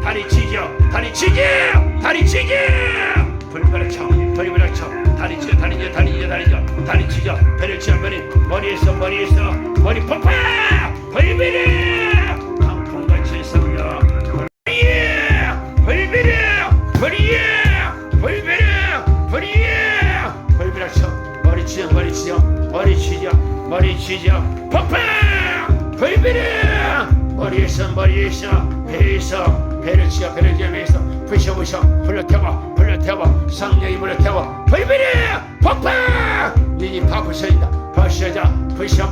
다리 찢어 다리 찢어 다리 찢어 불벼락쳐 불벼락쳐 다리 찢어 다리 찢어 다리 찢어 다리 찢어 다리 찢어 배를 찢어 머리에서 머리 폭파 불벼락 강풍같이 성령 불벼락 불벼락쳐 머리 찢어 폭파 불벼락 머리에서 배에서 배를 찢어 배에서 부셔 불러 태워 성령이 불러 태워 불벼락 폭파 니니 파 부셔진다 부셔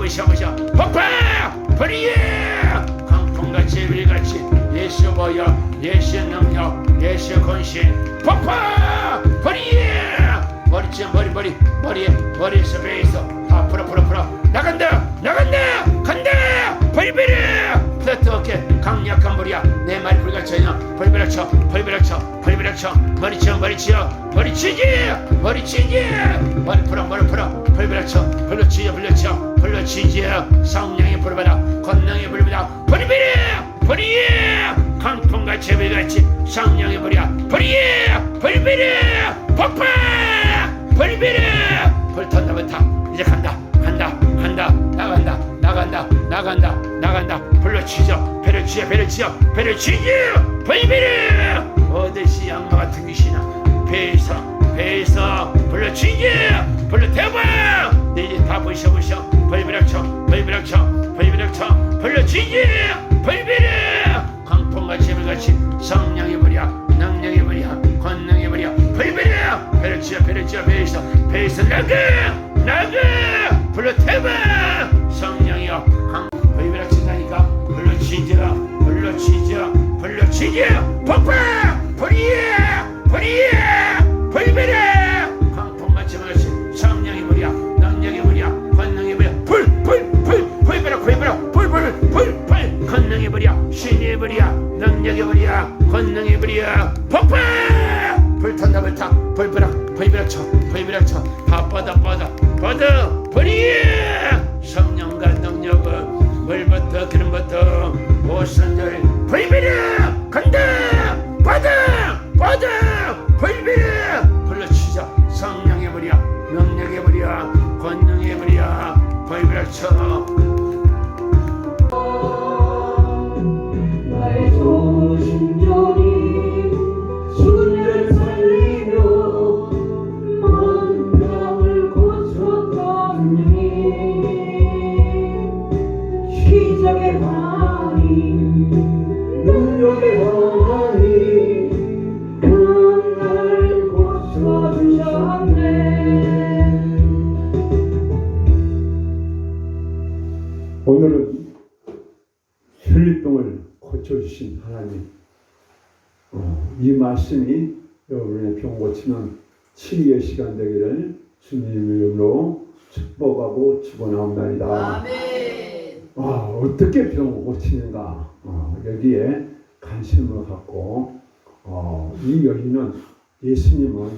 폭파 불이야 강풍같이 불같이 예수 보여 예수 능력 예수 권신 폭파 불이야 머리 찢어 머리에서 배에서 다 풀어 나간다 불벼락 플랫트 어깨 강력한 불이야 내 말이 불같아요 불벼락쳐 머리 찢어 머리 풀어 불벼락쳐 불러 찢어 성령의 불받아 권능의 불받아 불이야 강풍같이 불같이 성령의 불이야 불벼락 폭파 불벼락 불탄다 이제 간다 나간다 불러 찢어 배를 찢어 불벼락 어디시 양마 같은 귀신아 배에서 불러 찢어 불러 태워 내일 다 부셔 불벼락쳐 불러 찢어 불벼락 강풍같이 불같이 성령의 불이야 능력의 불이야 권능의 불이야 불벼락 배를 찢어 배에서 나가 불러 태워 성령이여 불벼락 친다니까 불러 찢어 폭파 불벼락 강풍같이 불같이 성령의 불이야 능력의 불이야 권능의 불이야 불벼락 권능의 불이야 신의 불이야 능력의 불이야 권능의 불이야 폭파 불탄다 불벼락쳐 다 뻗어 불이야 성령과 능력은 물부터 기름부터 모순들 불벼락 간다 뻗어 불벼락 불러치자 성령의 불이야 능력의 불이야 권능의 불이야 불벼락쳐 나의 조심령이 죽은 자 살리며 모든 병을 고쳤다니 기적의 하나님 능력의 하나님 그날 고쳐주셨네. 오늘은 혈류병을 고쳐주신 하나님, 이 말씀이 여러분의 병 고치는 치유의 시간 되기를 주님의 이름으로 축복하고 축원하옵나이다. 아멘. 어떻게 병을 고치는가, 여기에 관심을 갖고, 이 여기는 예수님은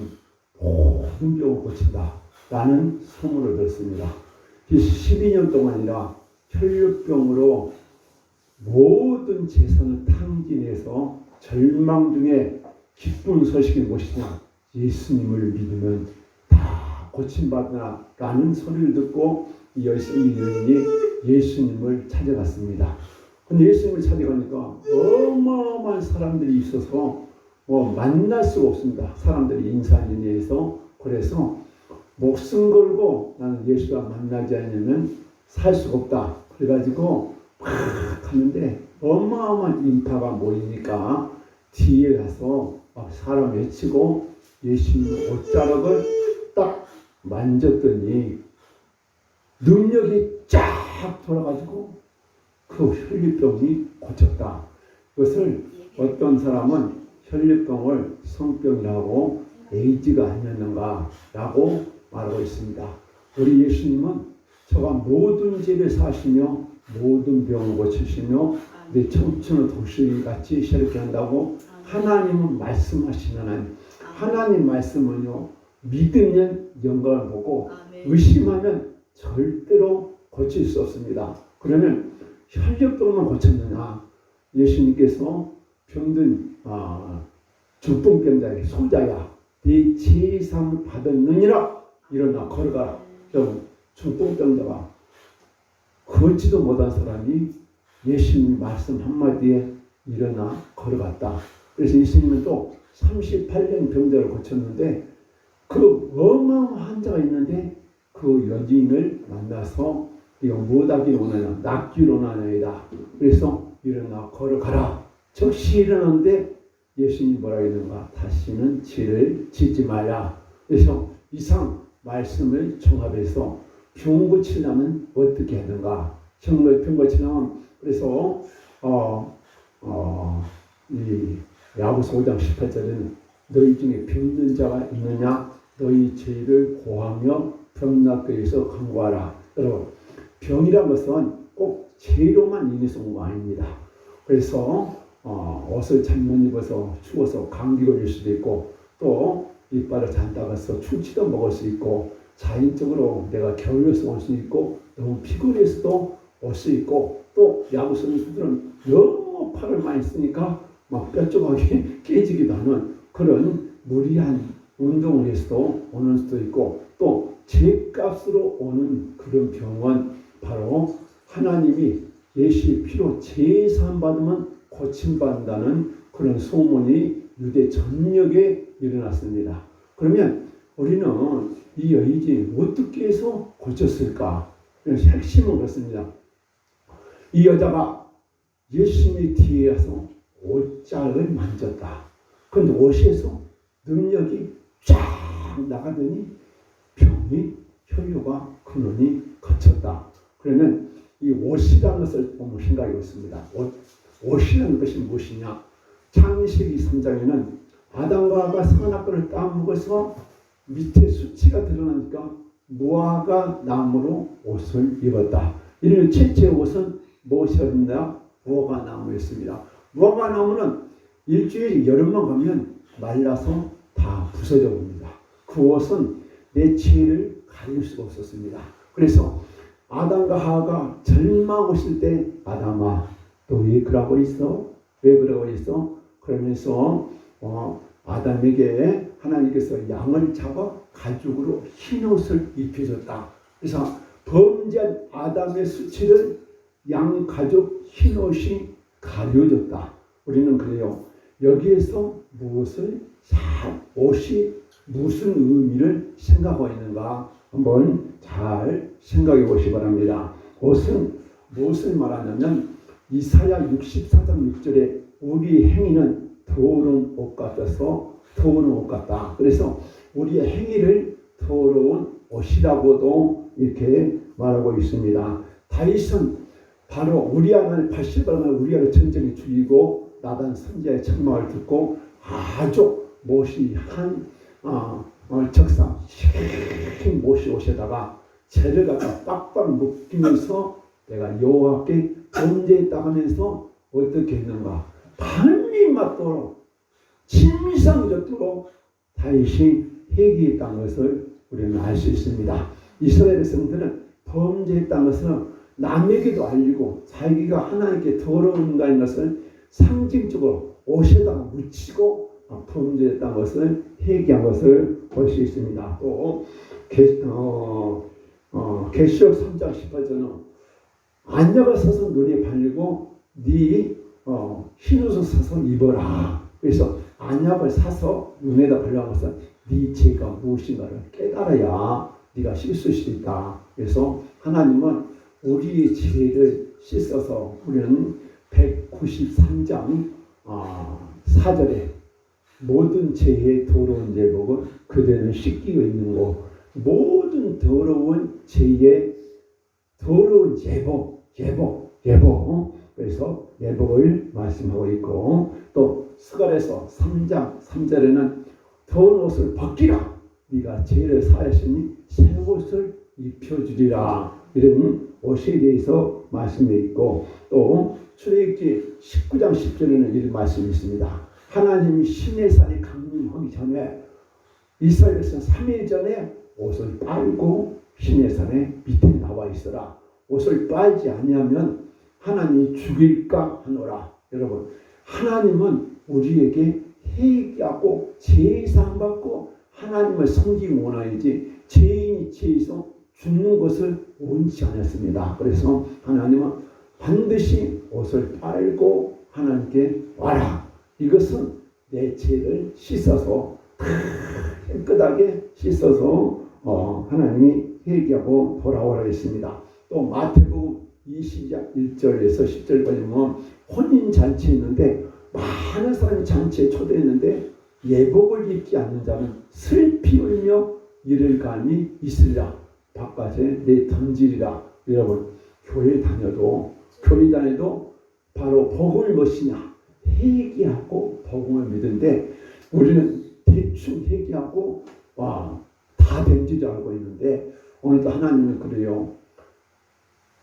모든 병을 고친다 라는 소문을 듣습니다. 12년 동안이나 혈류병으로 모든 재산을 탕진해서 절망 중에 기쁜 소식이 무엇이냐, 예수님을 믿으면 다 고침받으나 라는 소리를 듣고 이 여인이 예수님을 찾아갔습니다. 근데 예수님을 찾아가니까 어마어마한 사람들이 있어서 만날 수가 없습니다. 사람들이 인산인해서. 그래서 목숨 걸고 나는 예수가 만나지 않으면 살 수가 없다. 그래가지고 막 가는데 어마어마한 인파가 모이니까 뒤에 가서 막 사람 외치고 예수님 옷자락을 딱 만졌더니 능력이 쫙 돌아가지고 그 혈류병이 고쳤다. 이것을 어떤 사람은 혈류병을 성병이라고 에이즈가 아니었는가 라고 말하고 있습니다. 우리 예수님은 저가 모든 죄를 사시며 모든 병을 고치시며 내 청춘을 독수리같이 새롭게 한다고 하나님은 말씀하시는 하나님. 하나님 말씀은요, 믿으면 영광을 보고 의심하면 절대로 고칠 수 없습니다. 그러면 혈류병만 고쳤느냐? 예수님께서 병든 중풍병자의 소자야 네 제삼 받았느니라 일어나 걸어가라. 여러분 중풍병자가 걷지도 못한 사람이 예수님 말씀 한마디에 일어나 걸어갔다. 그래서 예수님은 또 38년 병자를 고쳤는데 그 어마어마한 자가 있는데 그 여인을 만나서 이거 못하기 원하냐 낫기로 원하나이다. 그래서 일어나 걸어가라. 즉시 일어났는데 예수님이 뭐라고 했는가? 다시는 죄를 짓지 말라. 그래서 이상 말씀을 종합해서 병 고치려면 어떻게 하는가? 정말 병 고치려면 그래서 이 야고보서 5장 18절에는 너희 중에 병든 자가 있느냐? 너희 죄를 고하며 병낫게해서 간구하라. 여러분 병이란 것은 꼭 죄로만 인해서 온 거 아닙니다. 그래서 옷을 잘못 입어서 추워서 감기 걸릴 수도 있고 또 이빨을 잔다가서 충치도 먹을 수 있고 자연적으로 내가 겨울에서 올 수 있고 너무 피곤해서도 올 수 있고 또 야구 선수들은 너무 팔을 많이 쓰니까 막 뼈조각이 깨지기도 하는 그런 무리한 운동을 해서도 오는 수도 있고 또 죄값으로 오는 그런 병은 바로 하나님이 예수의 피로 제사함 받으면 고침받는다는 그런 소문이 유대 전역에 일어났습니다. 그러면 우리는 이 여인이 어떻게 해서 고쳤을까? 핵심은 그렇습니다. 이 여자가 예수님의 뒤에 와서 옷장을 만졌다. 그런데 옷에서 능력이 쫙 나가더니 병이 혈류가 근원이 거쳤다. 그러면 이 옷이라는 것을 보면 생각해 보겠습니다. 옷이라는 것이 무엇이냐? 창세기 3장에는 아담과 하와가 선악과를 따먹어서 밑에 수치가 드러나니까 무화과 나무로 옷을 입었다. 이런 최초의 옷은 무엇이었냐? 무화과 나무였습니다. 무화과 나무는 일주일 여름만 가면 말라서 다 부서져 옵니다. 그 옷은 내 죄를 가릴 수가 없었습니다. 그래서 아담과 하와가 절망하실 때 아담아 너 왜 그러고 있어? 왜 그러고 있어? 그러면서 아담에게 하나님께서 양을 잡아 가죽으로 흰 옷을 입혀줬다. 그래서 범죄한 아담의 수치를 양 가죽 흰 옷이 가려줬다. 우리는 그래요. 여기에서 무엇을 옷이 무슨 의미를 생각하고 있는가 한번 잘 생각해 보시기 바랍니다. 옷은 무엇을 말하냐면 이사야 64장 6절에 우리 행위는 더러운 옷 같아서 더러운 옷 같다. 그래서 우리의 행위를 더러운 옷이라고도 이렇게 말하고 있습니다. 다윗은 바로 우리아를 80번을 우리아를 전쟁에 죽이고 나단 선지자의 책망을 듣고 아주 못이 한 적상 흰 못이 옷에다가 재를 갖다 빡빡 묶이면서 내가 여호와께 범죄했다 하면서 어떻게 했는가? 밤이 맞도록 침상적도록 다윗이 회개했다는 것을 우리는 알 수 있습니다. 이스라엘 백성들은 범죄했다는 것은 남에게도 알리고 자기가 하나님께 더러운다는 것을 상징적으로 옷에다가 묻히고 범죄했다는 것을 회개한 것을 볼 수 있습니다. 또 계시록 3장 18절은 안약을 사서 눈에 발리고 네 흰옷을 사서 입어라. 그래서 안약을 사서 눈에다 발려한 것은 네 죄가 무엇인가를 깨달아야 네가 씻을 수 있다. 그래서 하나님은 우리의 죄를 씻어서 우리는 193장 4절에 모든 죄의 더러운 제목은 그대는 씻기고 있는 거 모든 더러운 죄의 더러운 예복 그래서 예복을 말씀하고 있고 또 스가랴서 3장 3절에는 더운 옷을 벗기라 네가 죄를 사하였으니 새 옷을 입혀주리라 이런 옷에 대해서 말씀이 있고 또 출애굽기 19장 10절에는 이런 말씀이 있습니다. 하나님이 시내산에 강림하기 전에 이스라엘에서 3일 전에 옷을 빨고 시내산에 밑에 나와 있어라. 옷을 빨지 아니하면 하나님이 죽일까 하노라. 여러분 하나님은 우리에게 회개하고 제사함 받고 하나님을 섬기기 원하야지 죄인이 죄에서 죽는 것을 원치 않았습니다. 그래서 하나님은 반드시 옷을 빨고 하나님께 와라. 이것은 내 죄를 씻어서 깨끗하게 씻어서 하나님이 회개하고 돌아오라 했습니다. 또 마태복음 20장 1절에서 10절 보면 혼인잔치 있는데 많은 사람이 잔치에 초대했는데 예복을 입지 않는 자는 슬피 울며 이를 감이 있으리라. 바깥에 내 던지리라. 여러분 교회 다녀도 바로 복음이 무엇이냐? 회개하고 복음을 믿는데 우리는 대충 회개하고 다 된 줄 알고 있는데 오늘도 하나님은 그래요.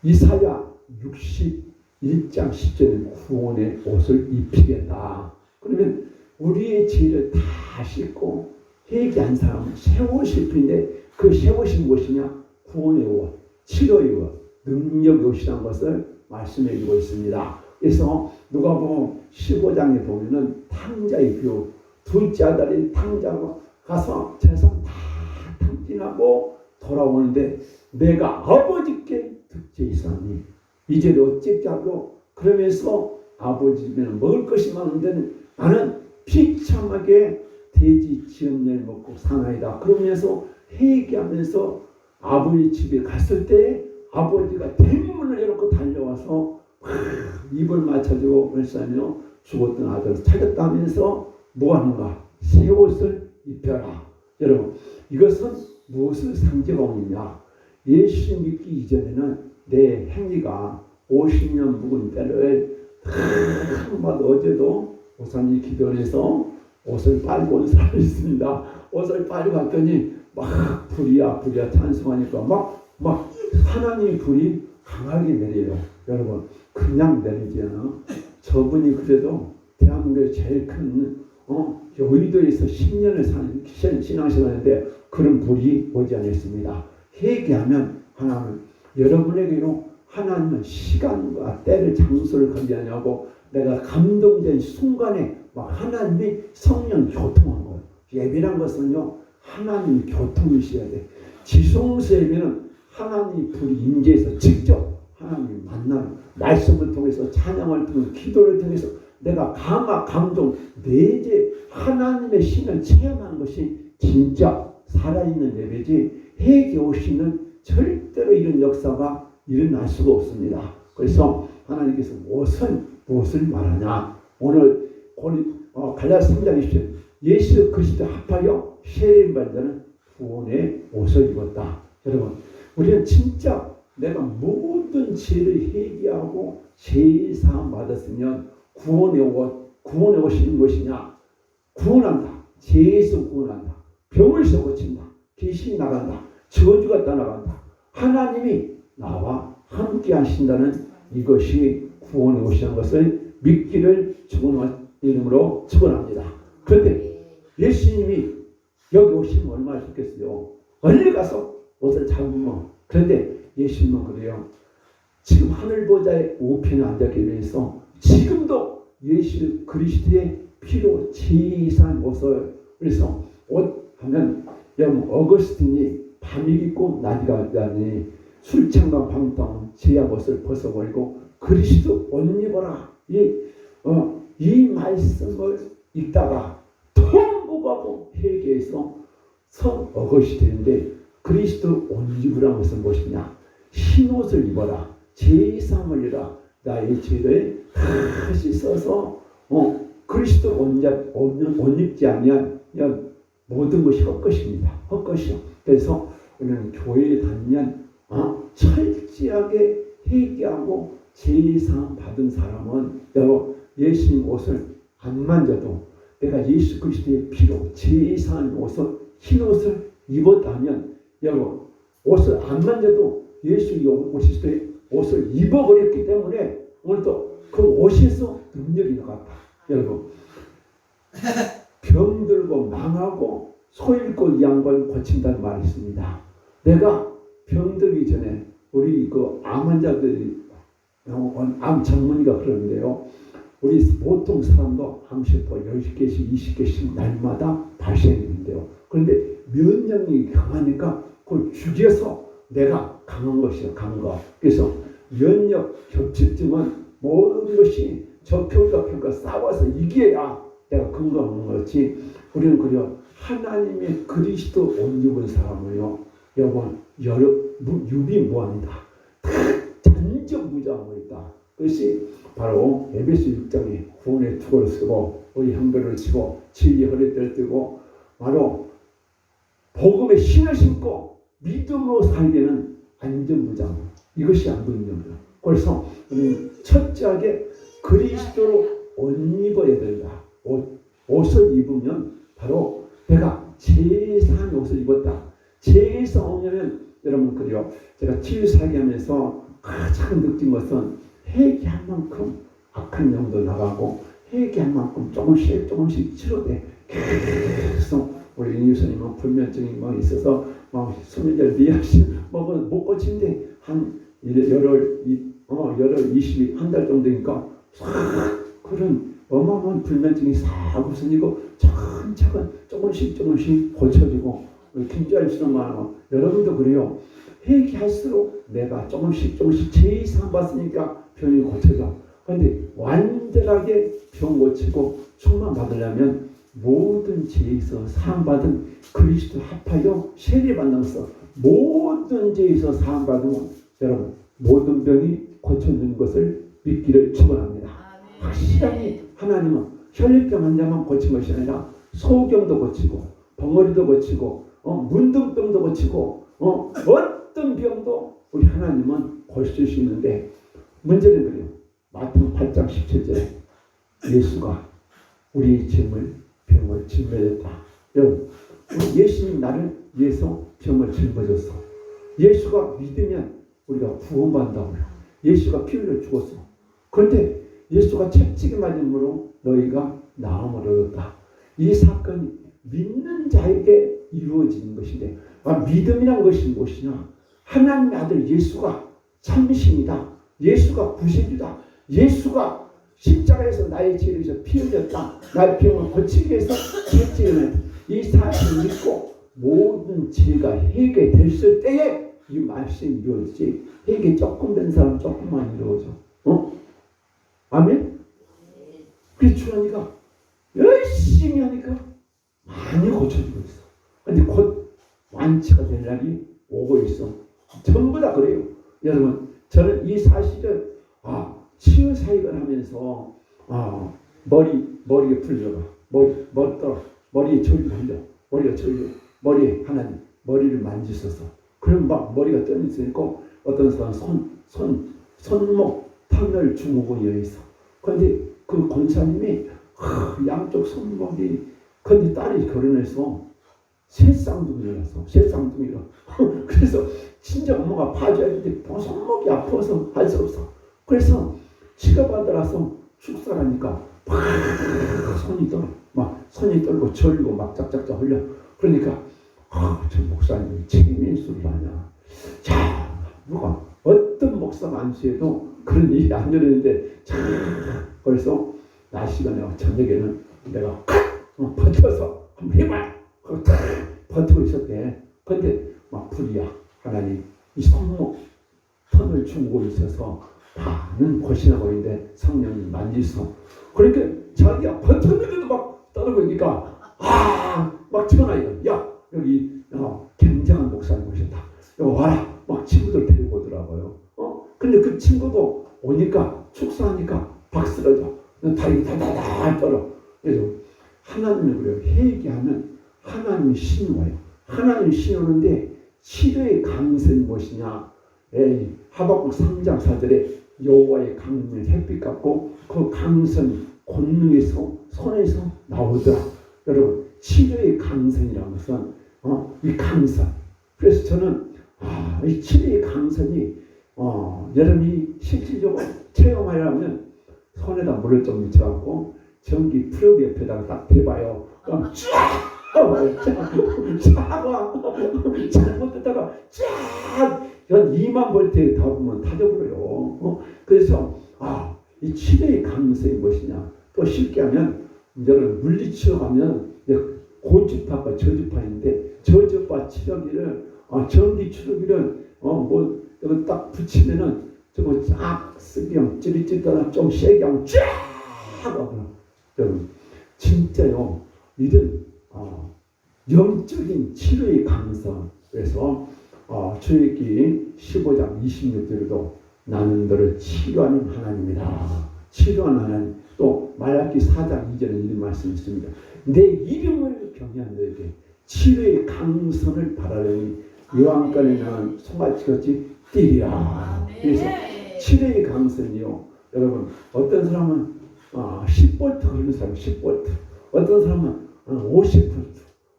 이사야 61장 10절에 구원의 옷을 입히겠다. 그러면 우리의 죄를 다 씻고 회개한 사람은 새 옷을 입히는데 그 새 옷이 무엇이냐? 구원의 옷, 치료의 옷, 능력의 옷이라는 것을 말씀해 주고 있습니다. 그래서 누가복음 15장에 보면은 탕자의 교육, 둘째 아들이 탕자로 가서 재산 다 탕진하고 돌아오는데 내가 아버지께 득죄했사니 이제도 어찌하고 그러면서 아버지 집에는 먹을 것이 많은데 나는 비참하게 돼지 지은낼 먹고 사나이다. 그러면서 회개하면서 아버지 집에 갔을 때 아버지가 대문을 열고 달려와서 입을 맞춰주고 벌써며 죽었던 아들을 찾았다면서 뭐하는가? 새 옷을 입혀라. 여러분 이것은 무엇을 상징하고 있냐? 예수 믿기 이전에는 내 행위가 50년 묵은 때를 한번 어제도 오사님 기도해서 옷을 빨고 온 사람이 있습니다. 옷을 빨고 갔더니 막 불이야 찬송하니까 막 하나님의 불이 강하게 내려요. 여러분 그냥 내리지 않아. 저분이 그래도 대한민국의 제일 큰 여의도에서 10년을 사는 신앙생활인데 그런 불이 오지 않았습니다. 회개하면 하나님 여러분에게로 하나님은 시간과 때를 장소를 관계하냐고 내가 감동된 순간에 막 하나님이 성령 교통한 거예요. 예배란 것은요 하나님이 교통이셔야 돼. 지성수 예배는 하나님이 불이 임재해서 직접 하나님 만나는 말씀을 통해서 찬양을 통해서 기도를 통해서 내가 감동 내재 하나님의 신을 체험하는 것이 진짜 살아있는 예배지 회개 없이는 절대로 이런 역사가 일어날 수가 없습니다. 그래서 하나님께서 무엇을 말하냐? 오늘 갈라디아 3장 20절 예수 그리스도 합하여 세례를 받은 자는 구원의 옷을 입었다. 여러분 우리는 진짜 내가 모든 죄를 회개하고 죄 사함 받았으면 구원의 옷이 무엇이냐? 구원한다. 죄에서 구원한다. 병을서 고친다. 귀신이 나간다. 저주가 떠나간다. 하나님이 나와 함께 하신다는 이것이 구원의 옷이라는 것을 믿기를 주의 이름으로 축원합니다. 그런데 예수님이 여기 오시면 얼마나 좋겠어요. 얼른 가서 옷을 잡으면 그런데 예수님은 그래요. 지금 하늘보좌의 우편에 앉았기 위해서 지금도 예수 그리스도의 피로 제사한 옷을 그래서 옷 하면 여러분 어거스틴이 밤이 입고 낮이가 자니 술창과 방탕 제약 옷을 벗어버리고 그리스도 옷 입어라. 이 말씀을 읽다가 통곡하고 회개해서 성 어거스틴인데 그리스도 옷 입으라는 것은 무엇이냐? 흰옷을 입어라. 제사함을 이라. 나의 죄를 다 씻어서 그리스도 옷 입지 아니한 모든 것이 헛것입니다. 헛것이요. 그래서 우리는 교회에 다니면 철저하게 회개하고 제사함 받은 사람은 예수님 옷을 안 만져도 내가 예수 그리스도의 피로 제사한 옷을 흰 옷을 입었다면 여러분 옷을 안 만져도 예수 그리스도의 옷을 입어버렸기 때문에 오늘도 그 옷에서 능력이 나갔다. 여러분 병들고 망하고 소잃고 이 양반 고친다는 말이 있습니다. 내가 병들기 전에 우리 그 암 환자들이 암 전문의가 그러는데요. 우리 보통 사람도 암세포 10개씩 20개씩 날마다 발생되는데요. 그런데 면역력이 강하니까 그걸 죽여서 내가 강한 것이요. 강한 거. 그래서 면역 격치증은 모든 것이 적혈과 싸워서 이겨야 내가 건강한 거지. 우리는 그려 하나님의 그리스도 옷 입은 사람을요. 여러분 유비무환이다. 전적무장하고 있다. 그것이 바로 에베소 6장에 구원의 투구를 쓰고 우리 형벌을 치고 진리의 허리띠를 뜨고 바로 복음의 신을 신고 믿음으로 살게는 안전무장. 이것이 안전무장이다. 그래서 우리는 첫째하게 그리스도로 옷 입어야 된다. 옷을 입으면 바로 내가 제사한 옷을 입었다. 제사 오면 여러분 그래요. 제가 치유사기하면서 가장 느낀 것은 회개한 만큼 악한 영도 나가고 회개한 만큼 조금씩 치료돼. 계속 우리 윤유선님은 불면증이 막 있어서 막 수면제 리약실 못 고친데 한 열흘 20일 한 달 정도니까 그런 어마어마한 불면증이 싹 없어지고 차근차근 조금씩 고쳐지고 김주환씨는 말하고 여러분도 그래요. 회개할수록 내가 조금씩 제의상 받으니까 병이 고쳐져. 그런데 완전하게 병 고치고 충만 받으려면 모든 죄에서 사함받은 그리스도 합하여 세례받는 것 모든 죄에서 사함받으면 여러분 모든 병이 고쳐지는 것을 믿기를 축원합니다. 확실하게 하나님은 혈액병 환자만 고친 것이 아니라 소경도 고치고 벙어리도 고치고 문둥병도 고치고 어떤 병도 우리 하나님은 고칠 수 있는데 문제는 그래요. 마태복음 8장 17절에 예수가 우리 병을 짊어졌다. 여러분 우리 예수님 나를 위해서 병을 짊어졌어. 예수가 믿으면 우리가 구원받는다고요. 예수가 피 흘려 죽었어. 그런데 예수가 채찍에 맞음으로 너희가 나음을 얻었다. 이 사건이 믿는 자에게 이루어지는 것인데 믿음이란 것이 무엇이냐? 하나님의 아들 예수가 참신이다. 예수가 구세주다. 예수가 십자가에서 나의 죄를 위해서 피 흘렸다. 나의 병을 고치기 위해서 채찍을 이 사실을 믿고 모든 죄가 해결됐을 때에 이 말씀이 이루어지지. 해결 조금 된 사람 조금만 이루어져. 아멘? 그래서 주님이가 열심히 하니까 많이 고쳐지고 있어. 근데 곧 완치가 될 날이 오고 있어. 전부 다 그래요. 여러분, 저는 이 사실을 치유 사역을 하면서 머리에 풀려가. 머리에 졸려 흘려. 머리가 졸려. 머리에 하나님 머리를 만지셔서. 그럼 막 머리가 떠있으니까 어떤 사람은 손목 터널 증후군이 있어. 그런데 그 권사님이 양쪽 손목이 근데 딸이 결혼해서 새 쌍둥이를 낳았어. 새 쌍둥이로. 그래서 진짜 엄마가 봐줘야 되는데 손목이 아파서 할 수 없어. 그래서 치료받으라서 축사를 하니까 손이 떨고 절고 막 짝짝짝 흘려. 그러니까 저 목사님이 책임의 소리를 하냐. 자, 누가 어떤 목사가 안수해도 그런 일이 안 일어나는데 그래서 낮 시간에 저녁에는 내가 버텨서 한번 해봐. 버티고 있었대. 근데 막 불이야. 하나님 이 손목 턴을 주고 있어서 다는 고신하고 있는데 성령이 만지서 그러니까 자기가 버텼는데도 막 떠들고 있으니까 막 전화해요. 야 여기 굉장한 목사님 오셨다. 여기 와라. 막 친구들 데리고 오더라고요. 근데 그 친구도 오니까 축사하니까 박쓰러져. 다리 다다다 떨어. 그래서 하나님을 그래요. 회개하면 하나님이 신와요. 하나님이 신오는데 치료의 강선이 무엇이냐? 하박국 3장 4절에 여호와의 강림은 햇빛 같고 그 강선 권능에서 손에서 나오더라. 여러분 치료의 강선이라는 것은 이 강선. 그래서 저는 이 치료의 강선이 여러분이 실질적으로 체험하려면 손에다 물을 좀 묻혀갖고 전기 플러그 옆에다가 딱 대봐요. 그럼 잘못했다가 쫙 2만 볼트에 닿으면 타져버려요. 그래서 이 이 치료의 가능성이 무엇이냐? 또 쉽게 하면 여러분 물리치료 가면 고주파과 저주파인데 저주파 치료기를 전기 치료기를 뭐 이거 딱 붙이면은 저거 쫙 쓰기 그냥 찌릿찌릿하다 좀 세게 하면 쫙 하고 여러분 진짜요 이런 영적인 치료의 가능성 그래서 출애굽기 15장 26절에도 나는 너를 치료하는 하나님이다. 치료하는 하나님. 또 말라기 4장 2절에 이런 말씀이 있습니다. 내 이름을 경외한 너에게 치료의 강선을 바라려니 여호와께는 나는 송아지같이 뛰리라. 그래서 치료의 강선이요. 여러분 어떤 사람은 10V 걸리는 사람 10V 어떤 사람은 50V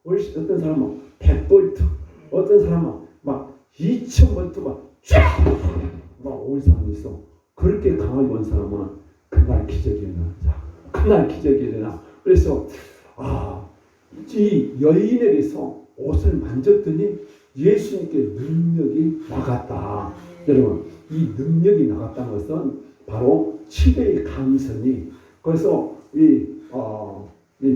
어떤 사람은 100V 어떤 사람은 막 2000V가 쫙막 온 사람이 있어. 그렇게 강하게 온 사람은 그날 기적이 일어나. 그날 기적이 일어나. 그래서 이 여인에게서 옷을 만졌더니 예수님께 능력이 나갔다. 여러분 이 능력이 나갔다는 것은 바로 치료의 강선이 그래서 이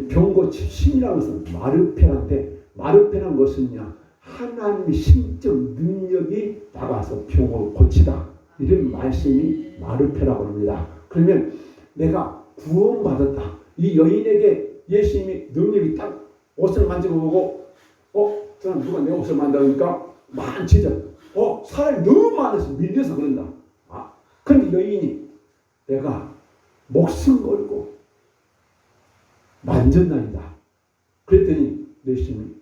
병고치 심이라는 것은 마르페라인데 마르페라는 것은요 하나님의 신적 능력이 나가서 병을 고치다 이런 말씀이 마르페라고 합니다. 그러면 내가 구원받았다. 이 여인에게 예수님이 능력이 딱 옷을 만지고 보고 저는 누가 내 옷을 만다니까 만지죠. 사람이 너무 많아서 밀려서 그런다. 근데 여인이 내가 목숨 걸고 만졌나이다. 그랬더니 예수님이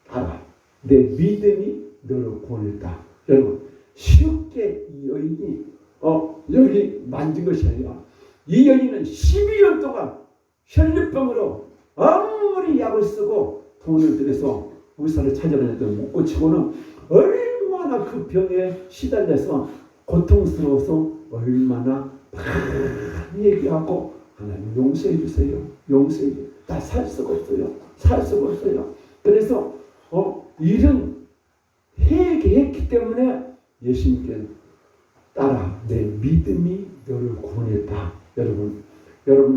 알아. 내 믿음이 너를 구원했다. 여러분 쉽게 이 여인이 여기 만진 것이 아니라 이 여인은 12년 동안 혈류병으로 아무리 약을 쓰고 돈을 들여서 의사를 찾아다녔더니 못 고치고는 얼마나 그 병에 시달려서 고통스러워서 얼마나 많이 얘기하고 하나님 용서해 주세요. 용서해 주세요. 나 살 수가 없어요. 살 수가 없어요. 그래서 이런 회개했기 때문에 예수님께는 따라 내 믿음이 너를 구원했다. 여러분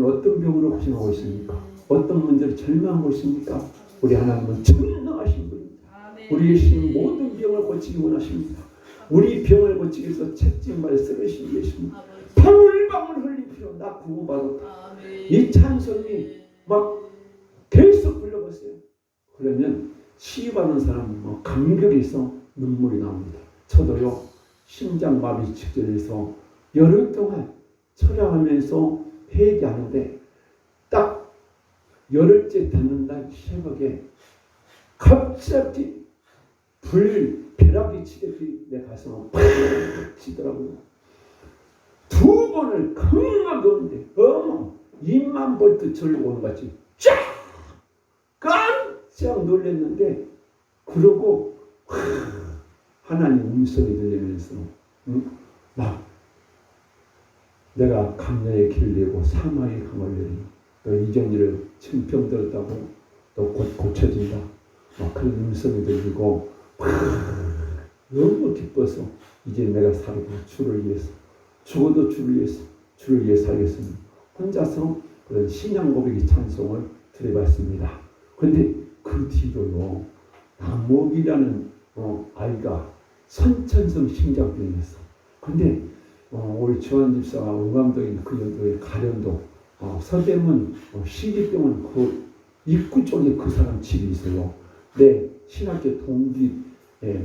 어떤 병으로 고생하고 있습니까? 어떤 문제로 절망하고 있습니까? 우리 하나님은 전능하신 분입니다. 우리 예수님 모든 병을 고치기 원하십니다. 우리 병을 고치기 위해서 채찍말 쓰러신 예수님 방울방울 흘린 피로 나 구원받았다. 이 찬송이 막 계속 불러보세요. 그러면 치유받는 사람은 감격에서 눈물이 나옵니다. 저도요 심장마비 직전에서 열흘 동안 철야하면서 회개하는데 딱 열흘째 되는 날 새벽에 갑자기 벼락이 치듯이 내 가슴을 팍 치더라고요. 두 번을 강하게 오는데 입만 볼 듯 절로 오는 것 같이 쫙 깜짝 놀랐는데 그러고 하나님 음성이 들리면서 내가 강야의 길을 내고 사마의 강을 내리 너 이전일을 증평 들었다고 너 곧 고쳐진다. 그런 음성이 들리고 너무 기뻐서 이제 내가 살고 주를 위해서 죽어도 주를 위해 살겠습니다. 혼자서 그런 신앙 고백의 찬송을 드려봤습니다. 그런데 그 뒤로요 남목이라는 아이가 선천성 심장병이었어. 근데 우리 주한 집사가 응암동인 그 연도에 가련도 서대문 시기병원 그 입구 쪽에 그 사람 집이 있어요. 내 신학교 동기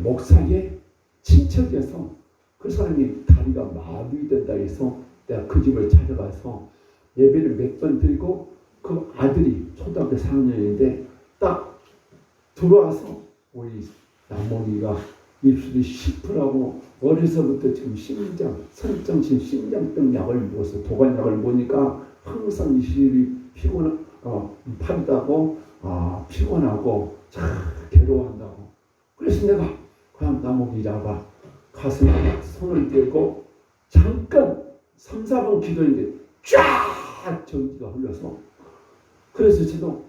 목사의 친척이어서 그 사람이 다리가 마비된다 해서 내가 그 집을 찾아가서 예배를 몇 번 드리고 그 아들이 초등학교 4학년인데 딱 들어와서 우리 남목이가 입술이 시프라고 어려서부터 지금 선정신 심장병 약을 먹어서 도관약을 먹으니까 항상 입술이 판다고 피곤하고 참 괴로워한다고. 그래서 내가 그냥 남목이 잡아 가슴에 손을 떼고 잠깐 3, 4분 기도했는데 쫙 전기가 흘러서 그래서 저도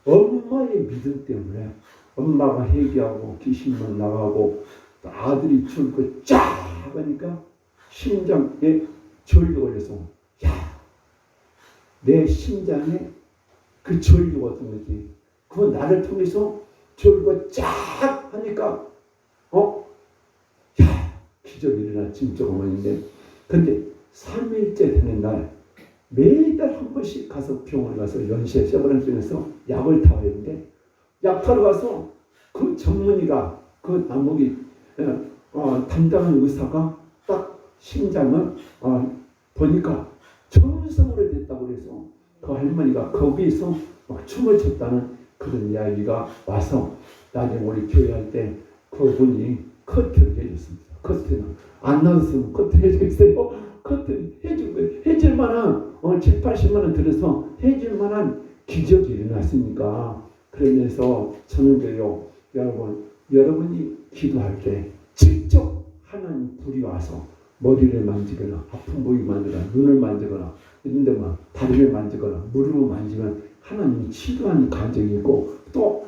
엄마의 믿음 때문에 엄마가 회개하고 귀신만 나가고 아들이 죽고 쫙 하니까 심장에 저혈류 걸려서 내 심장에 그 저혈류가 어떤 거지. 그건 나를 통해서 저혈류가 쫙 하니까 기적이 일어나 진짜 어머니인데 근데 3일째 되는 날 매달 한 번씩 가서 병원에 가서 연시에 세브란스에서 약을 타야 되는데 약 타러 가서 그 전문의가 그 남욱이 담당하는 의사가 딱 심장을 보니까 정상으로 됐다고 그래서 그 할머니가 거기에서 막 춤을 췄다는 그런 이야기가 와서 나중에 우리 교회할 때 그분이 커트를 해줬습니다. 커트는 안 나왔으면 커트 해주겠어요. 커트 해줄 만한 7, 80만 원 들여서 해줄 만한 기적이 일어났으니까 그러면서 저는 그래요. 여러분이 기도할 때 직접 하나님 불이 와서 머리를 만지거나 아픈 부위 만지거나 눈을 만지거나 이런 데만 다리를 만지거나 무릎을 만지면 하나님이 치료하는 감정이 있고 또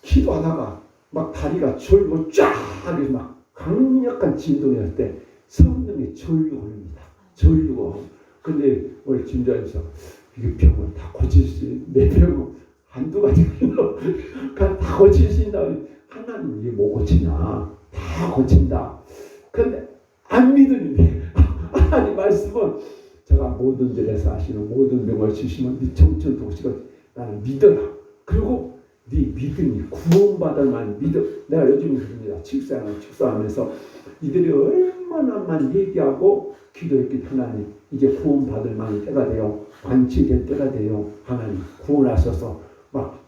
기도하다가 막 다리가 졸고 쫙 해서 막 강력한 진동이 할 때 성령의 전류가 옵니다. 전류가. 근데 우리 김자님께서 이게 병을 다 고칠 수 있는 내 병은 한두 가지가 다 고칠 수 있다. 하나님 이게 뭐 고치냐. 다 고친다. 근데 안 믿으는데 하나님 말씀은 제가 모든 데에서 하시는 모든 병을 주시면 네 청천 도시가 나는 믿어라. 그리고 네 믿음이 구원받을 만한 믿음. 내가 요즘 그럽니다. 축사하면서 이들이 얼마나만 얘기하고 기도했기 하나님 이제 구원받을 만한 때가 돼요. 완치될 때가 돼요. 하나님 구원하셔서 막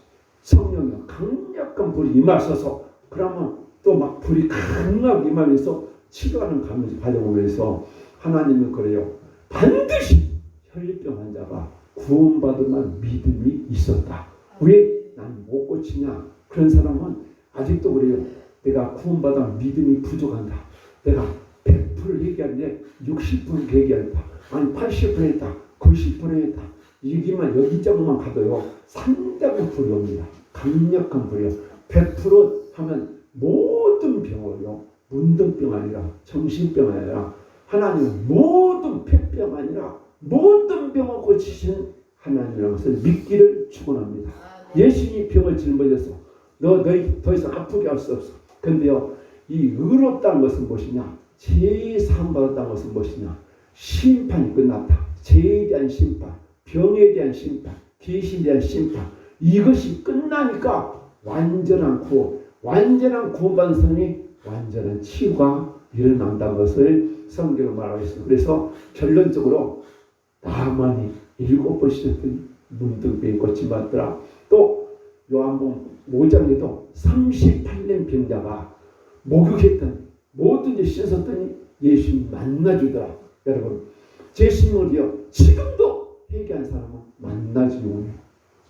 성령의 강력한 불이 임하셔서 그러면 또 막 불이 강하게 임하면서 치료하는 감을 받아보면서 하나님은 그래요. 반드시 혈류병 환자가 구원받을 만한 믿음이 있었다. 왜 난 못 고치냐? 그런 사람은 아직도 그래요. 내가 구원받아 믿음이 부족한다. 내가 100% 얘기하는데 60% 얘기한다. 아니 80% 했다. 90% 했다. 여기만 여기저기만 가도요. 산다고 불이 옵니다. 강력한 불이요. 100% 하면 모든 병을요. 문둥병 아니라 정신병 아니라 하나님 모든 폐병 아니라 모든 병을 고치신 하나님이라는 것을 믿기를 축원합니다. 예수님이 병을 짊어져서 너희 더 이상 아프게 할 수 없어. 근데요, 이 의롭다는 것은 무엇이냐? 죄 사함 받았다는 것은 무엇이냐? 심판이 끝났다. 죄에 대한 심판, 병에 대한 심판, 귀신에 대한 심판. 이것이 끝나니까 완전한 구원받은 사람이 완전한 치유가 일어난다는 것을 성경을 말하고 있습니다. 그래서 결론적으로 나만이 7번씩 문둥병이 고침받더라. 또 요한복음 5장에도 38년 병자가 목욕했더니 뭐든지 씻었더니 예수님 만나주더라. 여러분 예수님을요 지금도 회개한 사람은 만나주기 원해요.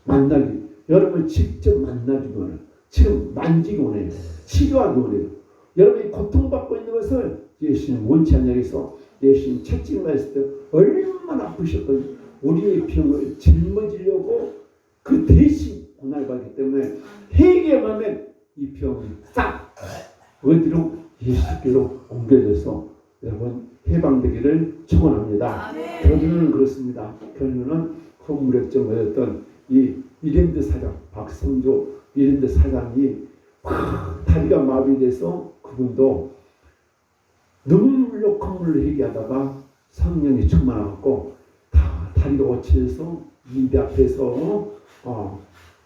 만나기 여러분 직접 만나주기 원해요. 지금 만지기 원해요. 치료하기 원해요. 여러분이 고통받고 있는 것을 예수님 원치 않냐고 해서 예수님 채찍만 했을 때 얼마나 아프셨더니 우리의 병을 짊어지려고 그 대신 고난을 받기 때문에 회개만 하면 이 병이 싹 어디로 예수께로 옮겨져서 여러분 해방되기를 축원합니다. 결론은 그렇습니다. 결론은 헌물역정이었던 이 이랜드 사장 박성조 이랜드 사장이 다리가 마비돼서 그분도 눈물로 콧물로 얘기하다가 성령이 충만하고 다리가 고쳐서 입 앞에서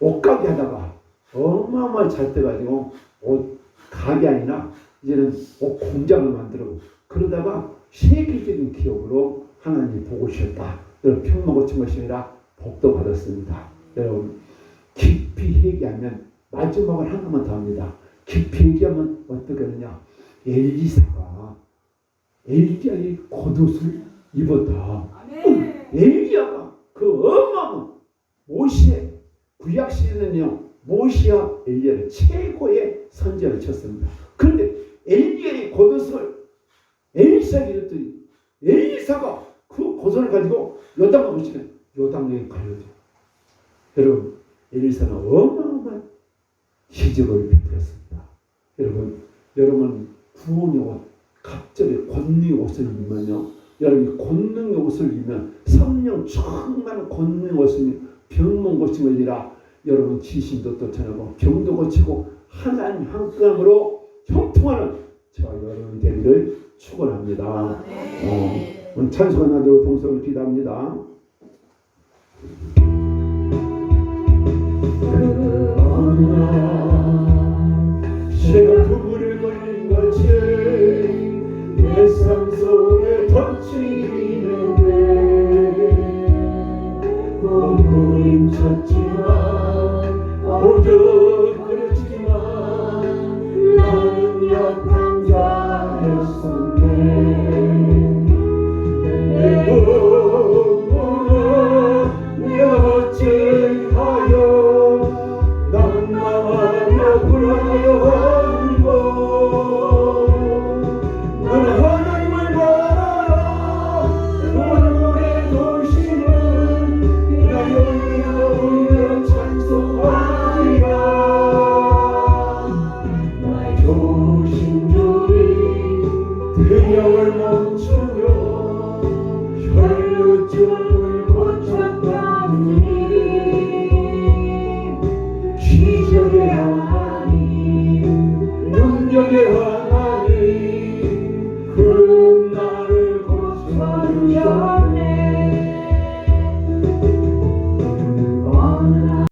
옷가게 하다가 어마어마하게 잘 돼가지고 옷 가게 아니라 이제는 옷 공장을 만들고 그러다가 세계적인 기업으로 하나님이 보고 주셨다. 여러분 평만 고친 것이 아니라 복도 받았습니다. 여러분 깊이 회개하면 마지막을 하나만 더 합니다. 깊이 회개하면 어떻게 하느냐? 엘리사가 엘리야의 겉옷을 입었다. 엘리야가 그 어마어마한 모세 구약 시대는요 모세와 엘리야를 최고의 선지자를 쳤습니다. 그런데 엘리야의 겉옷을 엘리사가 입었더니 엘리사가 그 겉옷을 가지고 요단강 오시면 요단강에 가려져. 여러분 엘리사는 어마어마한 기적을 베풀었습니다. 여러분 구원의 옷 갑자기 권위의 옷을 입으면요 여러분이 권능의 옷을 입으면 성령 충만한 권능의 옷을 입으면 병만 고침을 이라 여러분 지신도 쫓아내고 병도 고치고 하나님 한감으로 형통하는 저 여러분 되기를 축원합니다. 오늘 찬송하나도 동서를 기도합니다. 그 언약